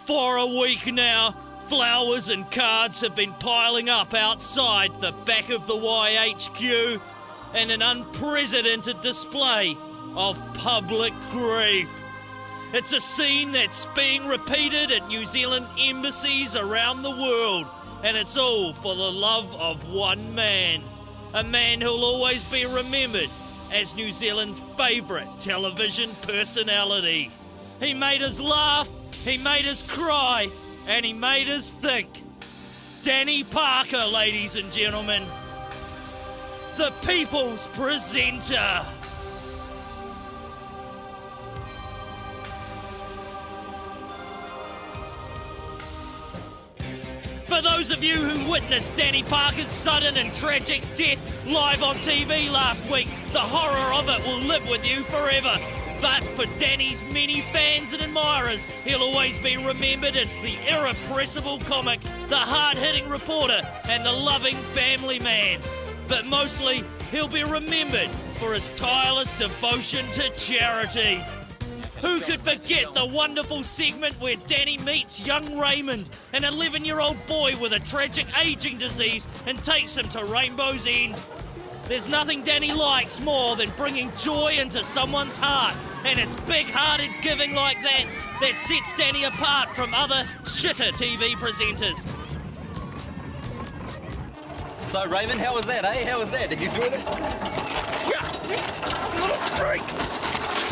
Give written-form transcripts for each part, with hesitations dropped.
For a week now, flowers and cards have been piling up outside the back of the YHQ in an unprecedented display of public grief. It's a scene that's being repeated at New Zealand embassies around the world, and it's all for the love of one man. A man who'll always be remembered as New Zealand's favourite television personality. He made us laugh, he made us cry, and he made us think. Danny Parker, ladies and gentlemen. The People's Presenter. For those of you who witnessed Danny Parker's sudden and tragic death live on TV last week, the horror of it will live with you forever. But for Danny's many fans and admirers, he'll always be remembered as the irrepressible comic, the hard-hitting reporter, and the loving family man. But mostly, he'll be remembered for his tireless devotion to charity. Who could forget the wonderful segment where Danny meets young Raymond, an 11-year-old boy with a tragic aging disease, and takes him to Rainbow's End? There's nothing Danny likes more than bringing joy into someone's heart, and it's big-hearted giving like that that sets Danny apart from other shitter TV presenters. So Raymond, how was that, eh? How was that? Did you enjoy that? Yeah, little freak!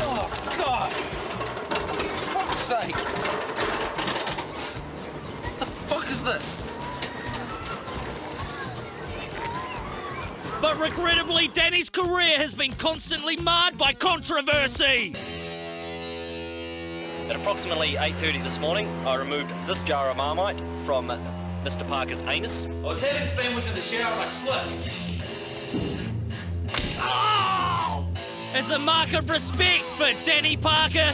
Oh, God! For fuck's sake! What the fuck is this? But regrettably, Danny's career has been constantly marred by controversy. At approximately 8:30 this morning, I removed this jar of Marmite from Mr. Parker's anus. I was having a sandwich in the shower and I slipped. Oh! As a mark of respect for Danny Parker,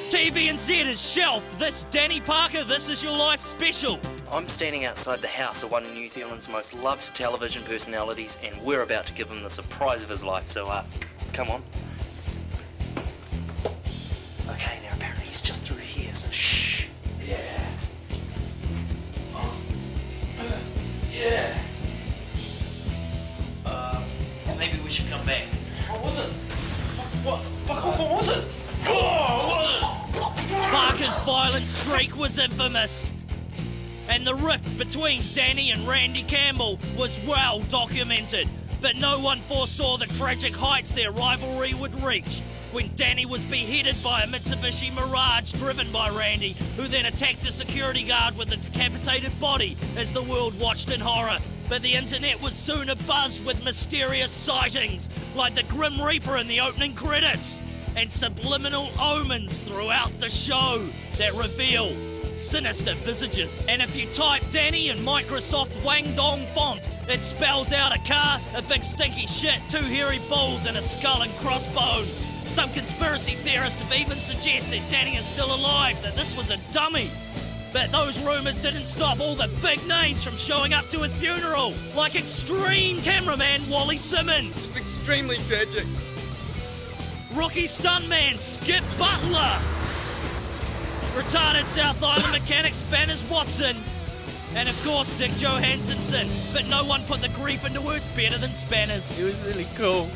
TVNZ has shelved this Danny Parker This Is Your Life special. I'm standing outside the house of one of New Zealand's most loved television personalities, and we're about to give him the surprise of his life, so come on. Okay, now apparently he's just through here, so shh. Yeah. Yeah. Maybe we should come back. What was it? Fuck off, what was it? Oh, what was it? Parker's violent streak was infamous, and the rift between Danny and Randy Campbell was well documented, but no one foresaw the tragic heights their rivalry would reach when Danny was beheaded by a Mitsubishi Mirage driven by Randy, who then attacked a security guard with a decapitated body as the world watched in horror. But the internet was soon abuzz with mysterious sightings, like the Grim Reaper in the opening credits, and subliminal omens throughout the show that reveal sinister visages. And if you type Danny in Microsoft Wang Dong font, it spells out a car, a big stinky shit, 2 hairy bulls, and a skull and crossbones. Some conspiracy theorists have even suggested Danny is still alive, that this was a dummy. But those rumours didn't stop all the big names from showing up to his funeral, like extreme cameraman Wally Simmons. It's extremely tragic. Rookie stuntman Skip Butler. Retarded South Island mechanic Spanners Watson. And of course Dick Johansson. But no one put the grief into words better than Spanners. It was really cool.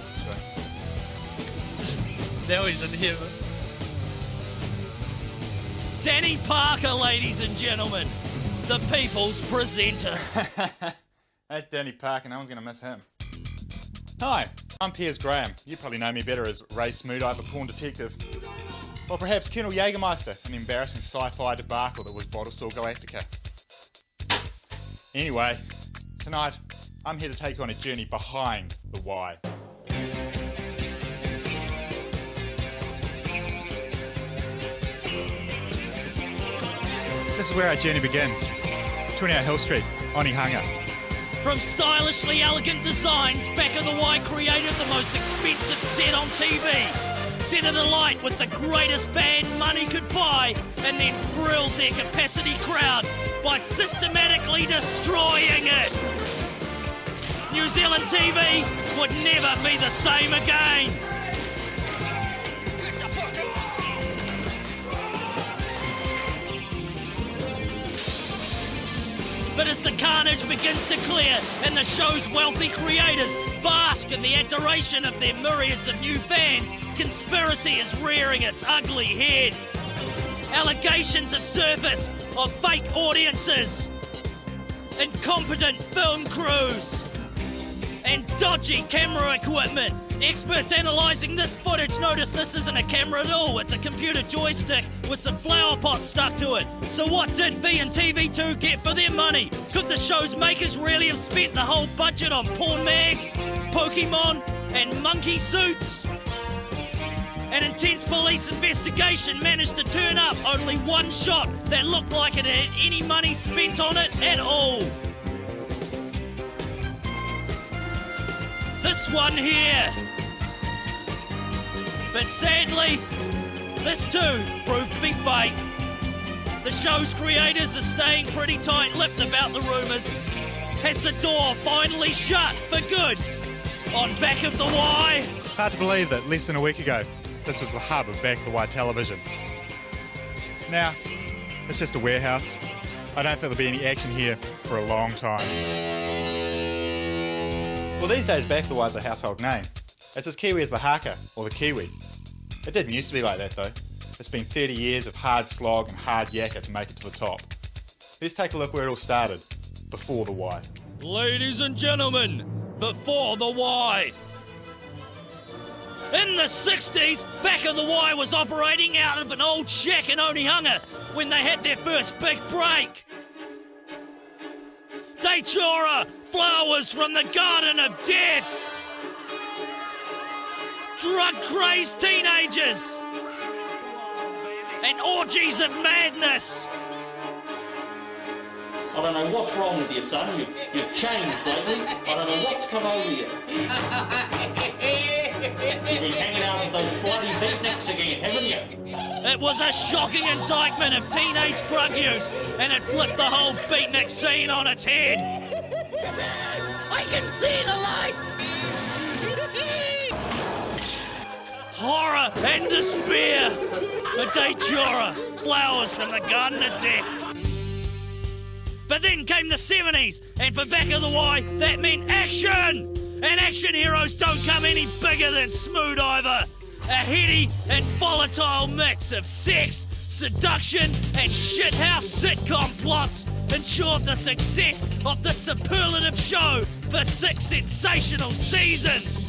Now he's in heaven. Danny Parker, ladies and gentlemen. The People's Presenter. That Danny Parker, no one's going to miss him. Hi, I'm Piers Graham. You probably know me better as Ray Smoot-Eye, the Pawn Detective. Or perhaps Colonel Jägermeister, an embarrassing sci-fi debacle that was Battlestar Galactica. Anyway, tonight, I'm here to take you on a journey behind the why. This is where our journey begins. 28 Hill Street, Onehunga. From stylishly elegant designs, Back of the Y created the most expensive set on TV. Set it alight with the greatest band money could buy, and then thrilled their capacity crowd by systematically destroying it. New Zealand TV would never be the same again. But as the carnage begins to clear and the show's wealthy creators bask in the adoration of their myriads of new fans, conspiracy is rearing its ugly head. Allegations have surfaced of fake audiences, incompetent film crews, and dodgy camera equipment. Experts analysing this footage notice this isn't a camera at all, it's a computer joystick with some flower pots stuck to it. So what did V and TV2 get for their money? Could the show's makers really have spent the whole budget on porn mags, Pokemon, and monkey suits? An intense police investigation managed to turn up only one shot that looked like it had any money spent on it at all. This one here. But sadly, this too proved to be fake. The show's creators are staying pretty tight-lipped about the rumours. Has the door finally shut for good on Back of the Y? It's hard to believe that less than a week ago, this was the hub of Back of the Y television. Now, it's just a warehouse. I don't think there'll be any action here for a long time. Well, these days Back of the Y is a household name. It's as Kiwi as the haka, or the Kiwi. It didn't used to be like that though. It's been 30 years of hard slog and hard yakka to make it to the top. Let's take a look where it all started, before the Y. Ladies and gentlemen, before the Y. In the 60s, Back of the Y was operating out of an old shack in Onehunga when they had their first big break. Datura, flowers from the Garden of Death. Drug-crazed teenagers. And orgies of madness. I don't know what's wrong with you, son. You've changed lately. I don't know what's come over you. You've been hanging out with those bloody beatniks again, haven't you? It was a shocking indictment of teenage drug use, and it flipped the whole beatnik scene on its head. I can see the light! Horror and despair! A datura, flowers from the Garden of Death. But then came the 70s, and for Back of the Y, that meant action! And action heroes don't come any bigger than Smoothiver. A heady and volatile mix of sex, seduction, and shithouse sitcom plots ensured the success of the superlative show for 6 sensational seasons.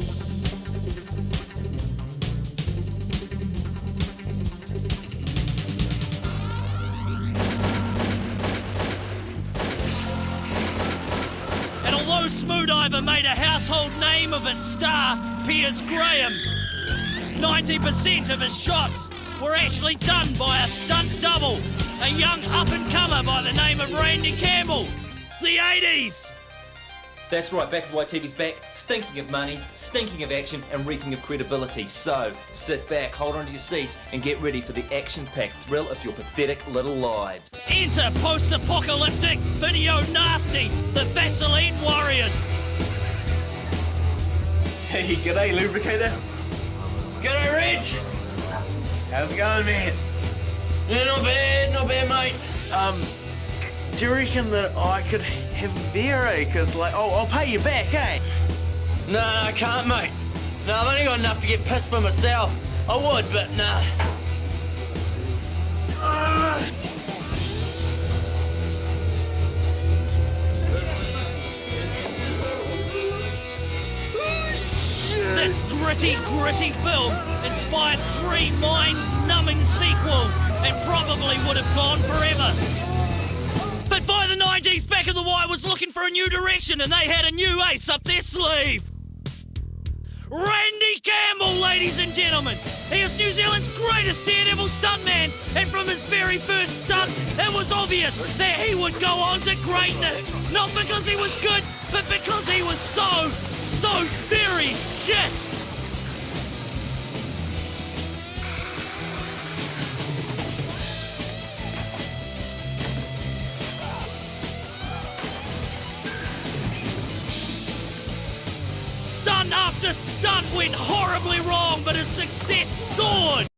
And although Smoothiver made a household name of its star, Piers Graham, 90% of his shots were actually done by a stunt double, a young up-and-comer by the name of Randy Campbell. The 80s! That's right, Back of the Y TV's back, stinking of money, stinking of action, and reeking of credibility. So, sit back, hold on to your seats, and get ready for the action-packed thrill of your pathetic little lives. Enter post-apocalyptic video nasty, the Vaseline Warriors. Hey, g'day, Lubricator. G'day, Reg. How's it going, man? Yeah, not bad, mate. Do you reckon that I could have a beer, eh? Cause like, I'll pay you back, eh? No, I can't, mate. No, I've only got enough to get pissed for myself. I would, but nah. This gritty film inspired 3 mind-numbing sequels and probably would have gone forever. But by the 90s, Back of the Y was looking for a new direction and they had a new ace up their sleeve. Randy Campbell, ladies and gentlemen. He is New Zealand's greatest daredevil stuntman, and from his very first stunt, it was obvious that he would go on to greatness. Not because he was good, but because he was so very shit. Stunt after stunt went horribly wrong, but his success soared.